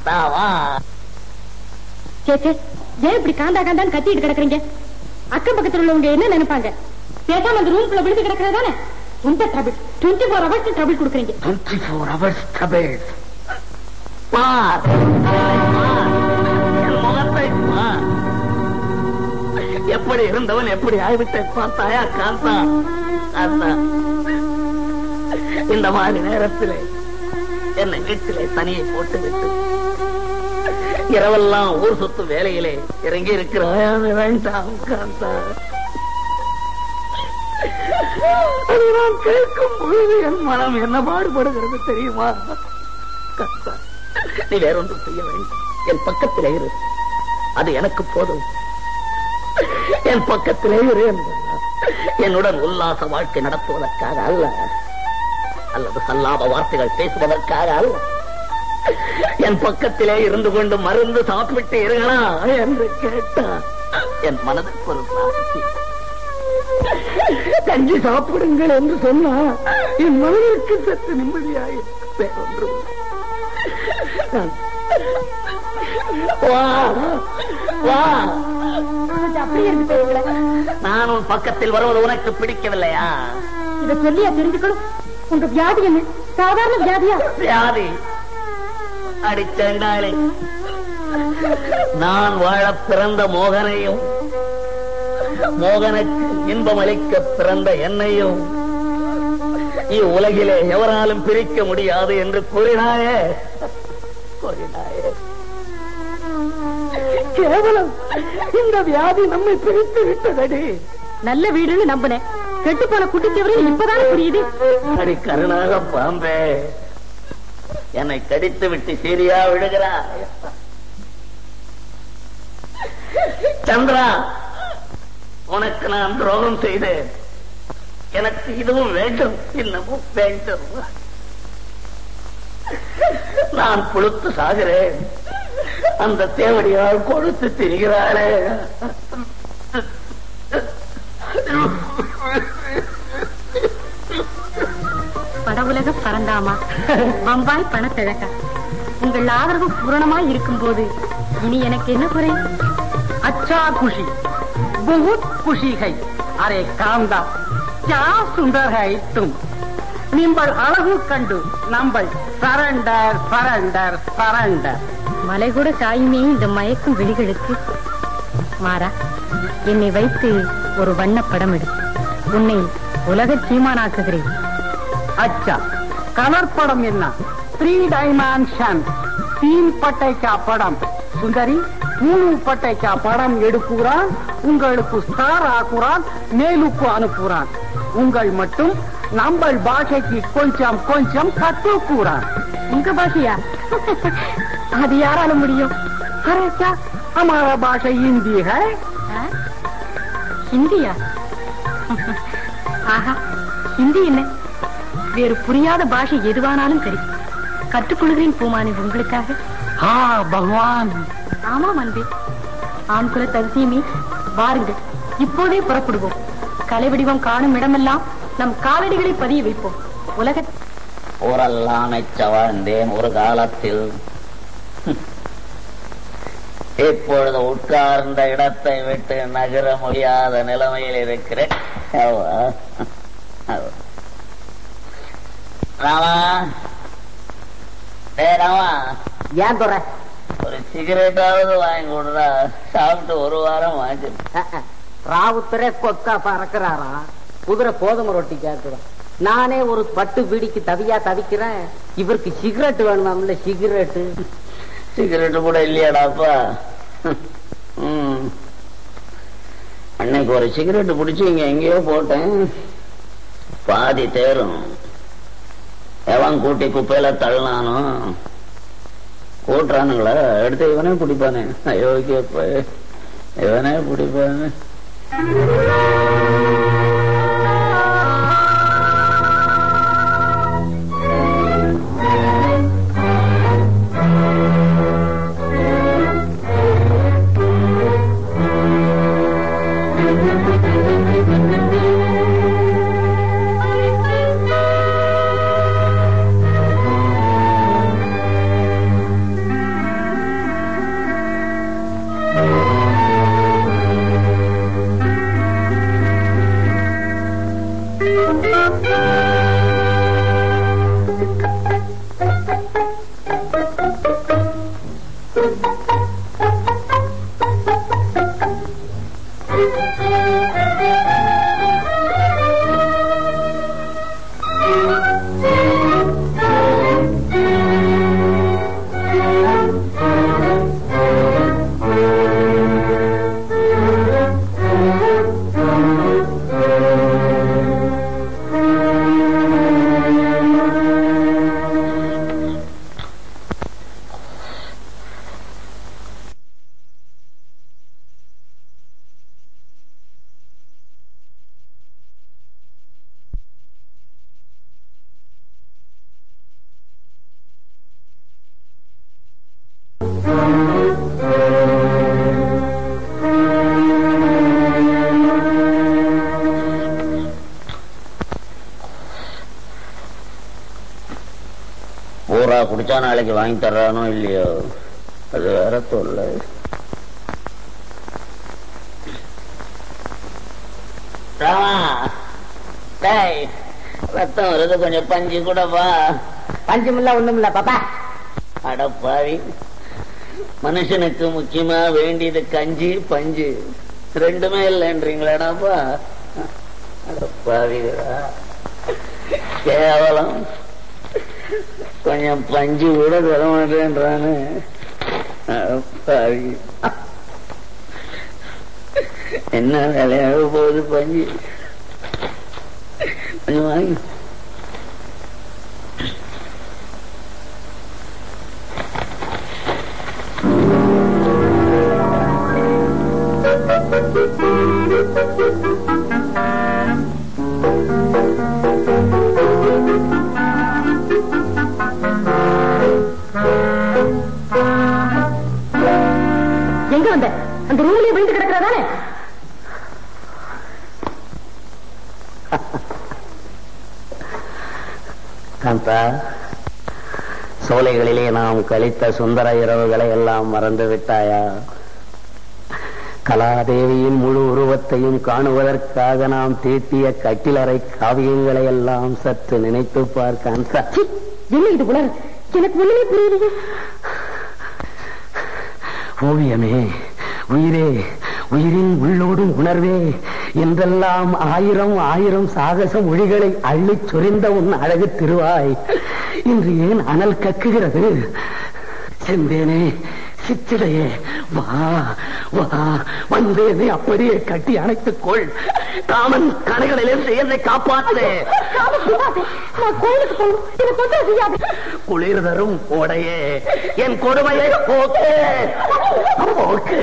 காந்தாவா. சேச்சே, ஏன் இப்படி காந்தா காந்தான்னு கத்திட்டு கிடக்குறீங்க? அக்கம் பக்கத்துல உள்ளவங்க என்ன நினைப்பாங்க? பேசாம அந்த ரூம்குள்ள விழுந்து கிடக்குறதானே உங்க ட்ரபிள். 24 hours ட்ரபிள் கொடுக்குறீங்க. 24 hours ட்ரபிள். முகத்தை எப்படி இருந்தவன் எப்படி ஆய்விட்டு பார்த்தாயா காந்தா? காந்தா, இந்த மாதிரி நேரத்திலே என்னை வீட்டிலே தனியை போட்டு விட்டு இரவெல்லாம் ஊர் சொத்து வேலையிலே இறங்கி இருக்கிறாயா? வேண்டாம் காந்தா. அதை நான் கேட்கும் பொழுது என் மனம் என்ன பாடுபடுகிறது தெரியுமா? காந்தா, நீ வேறொன்றும் செய்ய வேண்டும். என் பக்கத்திலே இரு, அது எனக்கு போதும். என் பக்கத்திலே இரு. என்னுடன் உல்லாச வாழ்க்கை நடத்துவதற்காக அல்ல, அல்லது சல்லாப வார்த்தைகள் பேசுவதற்காக அல்ல. என் பக்கத்திலே இருந்து கொண்டு மருந்து சாப்பிட்டு இருங்களா என்று கேட்டார். என் மனதுக்கு ஒரு கஞ்சி சாப்பிடுங்கள் என்று சொன்னா என் மனதிற்கு சற்று நிம்மதியாயிற்று. வா வா. நான் உன் பக்கத்தில் வருவது உனக்கு பிடிக்கவில்லையா? இதை சொல்லியா தெரிஞ்சுக்கணும்? உங்க வியாதி என்ன? சாதாரண வியாதியா? வியாதி அடிச்சண்டாளே. நான் வாழ பிறந்த மோகனையும் மோகனுக்கு இன்பம் அளிக்க பிறந்த என்னையும் இவ்வுலகிலே எவராலும் பிரிக்க முடியாது என்று கூறினாயே. கேவலம் இந்த வியாதி நம்மை பிரித்து விட்டதடி. நல்ல வீடுன்னு நம்பினேன். கெட்டு போன குட்டிச்சவரை இப்பதானே புரியுது. அடி கருணாக பாம்பே, என்னை கடித்து விட்டு சீரியா விடுகிறாய். சந்திரா, உனக்கு நான் துரோகம் செய்தேன். எனக்கு இதுவும் வேண்டும், இன்னமும் வேண்டும். நான் புழுத்து சாகிறேன். அந்த தேவடியால் கொடுத்து திரிகிறாளே. படவுலக பரந்தாமா, பம்பாய் பணத்திழக்கா, உங்கள் ஆதரவு பூரணமாய் இருக்கும் போது இனி எனக்கு என்ன குறை? अच्छा खुशी, बहुत खुशी है. अरे कांदा, क्या सुंदर है तुम. निम्बल अलगू कंडु नंबल सरेंडर सरेंडर सरेंडर. மலை கூட சாயுமே இந்த மயக்கும் விழிகளுக்கு. மாறா, என்னை வைத்து ஒரு வண்ண படம் எடுத்து உன்னை உலக சீமானாக்குகிறேன். अच्छा, कलर पड़म என்ன? 3 डायमेंशन 3 पट्टे का पड़म. सुंदरी 3 पट्टे का पड़म எடுக்குறான். உங்களுக்கு ஸ்டார் ஆக்குறான், மேலுக்கு அனுப்புறான். உங்கள் மட்டும் நம்பல் பாஷைக்கு கொஞ்சம் கொஞ்சம் கத்துக்குறான். உங்க பாஷையா? அது யாரால முடியும்? अरे क्या, हमारा भाषा हिंदी है. ஹிந்தியா? ஆஹா, ஹிந்தி என்ன? வேறு புரியாத பாஷை எதுவானாலும் சரி, கற்றுக்கொள்கிறேன் பூமானி உங்களுக்காக. हाँ भगवान. ஆமாம் அன்பே, ஆண் குல தரிசியமே, வாருங்கள், இப்போதே புறப்படுவோம். கலை வடிவம் காணும் இடமெல்லாம் நம் காலடிகளை பதிய வைப்போம். உலக ஊரெல்லாம் மெச்ச வாழ்ந்தேன் ஒரு காலத்தில். இப்பொழுது உட்கார்ந்த இடத்தை விட்டு நகர முடியாத நிலைமையில் இருக்கிறேன். ராமா, ராமா, ஏன் தோற ஒரு சிகரெட்டாவது வாங்கி கொடுறா. சாப்பிட்டு ஒரு வாரம் வாங்கி. ராவுத்தரே கொக்கா பறக்கிறாரா? குதிரை கோதுமை ரொட்டி கேட்கிறோம். நானே ஒரு பட்டு பீடிக்கு தவியா தவிக்கிறேன். இவருக்கு சிகரெட் வேணுமாம்ல? சிகரெட்டு சிகரெட்டு கூட இல்லையாடாப்பா? அன்னைக்கு ஒரு சிகரெட்டு பிடிச்சி இங்க எங்கேயோ போட்டேன். பாதி தேரும். எவன் கூட்டி குப்பையில தள்ளானோ கூட்டுறானுங்களா, எடுத்து இவனே பிடிப்பானே. அயோக்கியப்ப, இவனே பிடிப்பானே. பிடிச்சா நாளைக்கு வாங்கி தர்றானோ இல்லையோ அது வேற தொல்லை. ரத்தம் வருது, கொஞ்சம் பஞ்சு கூடப்பா. பஞ்சமில்ல ஒண்ணும் இல்ல பாப்பா. அடப்பாவி, மனுஷனுக்கு முக்கியமா வேண்டியது கஞ்சி பஞ்சு ரெண்டுமே இல்லைன்றீங்களாடாப்பா. அடப்பாவிகளா, கேவலம் கொஞ்சம் பஞ்சு கூட தர மாட்டேன்றானு. அடப்பாவி, என்ன விளையாட போகுது பஞ்சு? கொஞ்சம் வாங்கி. எங்க வந்த? அந்த ரூம்லயே விழுந்து கிடக்கிறதானே? காந்தா, சோலைகளிலே நாம் கழித்த சுந்தர இரவுகளை எல்லாம் மறந்து விட்டாயா? கலாதேவியின் முழு உருவத்தையும் காணுவதற்காக நாம் தீட்டிய கட்டிலறை காவியங்களை எல்லாம் சற்று நினைத்து பார் காந்தா. என்ன இது உலர்? எனக்கு ஒண்ணுமே புரியுது. ஓவியமே, உயிரே, உயிரின் உள்ளோடும் உணர்வே என்றெல்லாம் ஆயிரம் ஆயிரம் சாகச மொழிகளை அள்ளிச் சொரிந்த உன் அழகு திருவாய் இன்று ஏன் அனல் கக்குகிறது? செந்தேனே, சிச்சிடையே, வா வா, வந்தேனே, அப்படியே கட்டி அணைத்துக் கொள். காமன் கணைகளிலிருந்து என்னை காப்பாற்று. குளிர் தரும் கோடையே, என் கொடுமையை போக்கு போக்கு.